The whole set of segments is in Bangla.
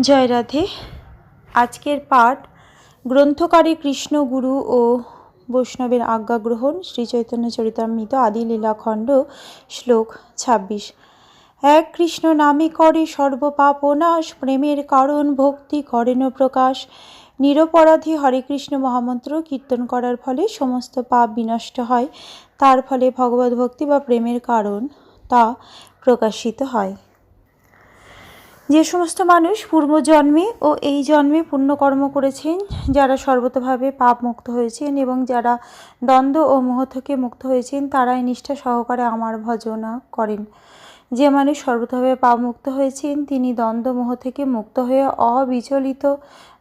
জয় রাধে। আজকের পাঠ গ্রন্থকারী কৃষ্ণ গুরু ও বৈষ্ণবের আজ্ঞা গ্রহণ, শ্রী চৈতন্য চরিতামৃত আদি লীলাখণ্ড, শ্লোক 26। এক কৃষ্ণ নামে করে সর্বপাপ নাশ, প্রেমের কারণ ভক্তি করেন প্রকাশ। নিরপরাধী হরে কৃষ্ণ মহামন্ত্র কীর্তন করার ফলে সমস্ত পাপ বিনষ্ট হয়। তার ফলে ভগবত ভক্তি বা প্রেমের কারণ তা প্রকাশিত হয়। যে সমস্ত মানুষ পূর্বজন্মে ও এই জন্মে পুণ্যকর্ম করেছেন, যারা সর্বতভাবে পাপ মুক্ত হয়েছেন এবং যারা দ্বন্দ্ব ও মোহ থেকে মুক্ত হয়েছেন, তারাই নিষ্ঠা সহকারে আমার ভজনা করেন। যে মানুষ সর্বতভাবে পাপ মুক্ত হয়েছেন, তিনি দ্বন্দ্ব মোহ থেকে মুক্ত হয়ে অবিচলিত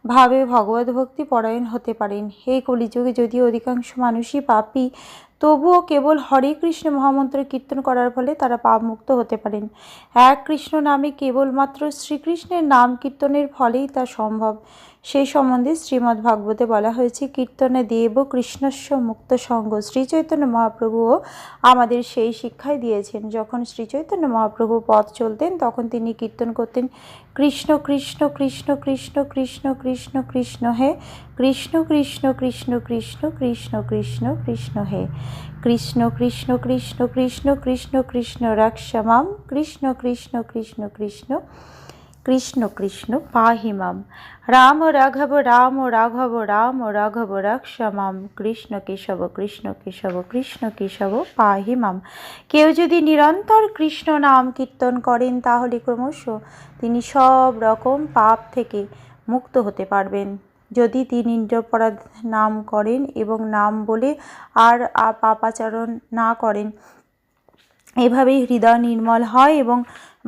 ভাবে ভগবত ভক্তি পরায়ণ হতে পারেন। এই কলিযুগে যদিও অধিকাংশ মানুষই পাপী, তবুও কেবল হরে কৃষ্ণ মহামন্ত্র কীর্তন করার ফলে তারা পাপ মুক্ত হতে পারেন। এক কৃষ্ণ নামে কেবলমাত্র শ্রীকৃষ্ণের নাম কীর্তনের ফলেই তা সম্ভব। সেই সম্বন্ধে শ্রীমদ্ ভাগবতে বলা হয়েছে, কীর্তনে দেব কৃষ্ণস্য মুক্ত সঙ্গ। শ্রীচৈতন্য মহাপ্রভুও আমাদের সেই শিক্ষাই দিয়েছেন। যখন শ্রীচৈতন্য মহাপ্রভু পথ চলতেন, তখন তিনি কীর্তন করতেন, কৃষ্ণ কৃষ্ণ কৃষ্ণ কৃষ্ণ কৃষ্ণ কৃষ্ণ কৃষ্ণ হে কৃষ্ণ কৃষ্ণ কৃষ্ণ কৃষ্ণ কৃষ্ণ কৃষ্ণ কৃষ্ণ হে কৃষ্ণ কৃষ্ণ কৃষ্ণ কৃষ্ণ কৃষ্ণ কৃষ্ণ রক্ষমাম কৃষ্ণ কৃষ্ণ কৃষ্ণ কৃষ্ণ কৃষ্ণ কৃষ্ণ পাহিমাম রাম রাঘব রাম রাঘব রাম রাঘব রক্ষমাম কৃষ্ণ কেশব কৃষ্ণ কেশব কৃষ্ণ কেশব পাহিমাম। কেউ যদি নিরন্তর কৃষ্ণ নাম কীর্তন করেন, তাহলে ক্রমশ তিনি সব রকম পাপ থেকে মুক্ত হতে পারবেন। যদি তিনি নিরপরাধ নাম করেন এবং নাম বলে আর পাপাচরণ না করেন, এভাবেই হৃদয় নির্মল হয় এবং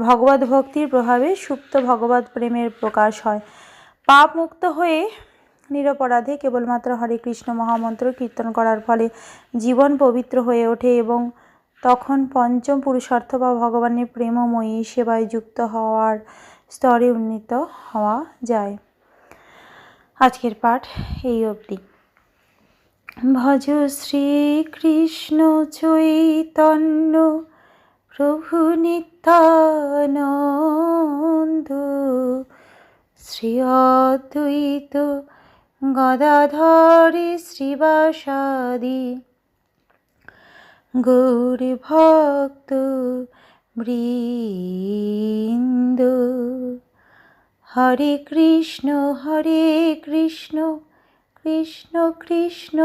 ভগবত ভক্তির প্রভাবে সুপ্ত ভগবত প্রেমের প্রকাশ হয়। পাপ মুক্ত হয়ে নিরপরাধে কেবলমাত্র হরে কৃষ্ণ মহামন্ত্র কীর্তন করার ফলে জীবন পবিত্র হয়ে ওঠে এবং তখন পঞ্চম পুরুষার্থ বা ভগবানের প্রেমময়ী সেবায় যুক্ত হওয়ার স্তরে উন্নীত হওয়া যায়। আজকের পাঠ এই অবধি। ভজ শ্রীকৃষ্ণ চৈতন্য প্রভু নিত্যানন্দ, শ্রী অদ্বৈত গদাধরে শ্রীবাসাদি গৌর ভক্ত বৃন্দ। হরে কৃষ্ণ কৃষ্ণ কৃষ্ণ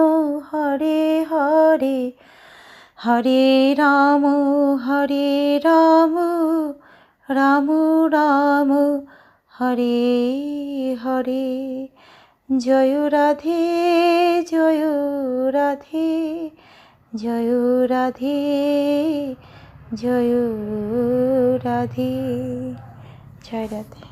হরে হরে, হরে রাম রাম রাম হরে হরে। জয় রাধে জয় রাধে জয় রাধে জয় রাধে। জয় রাধে।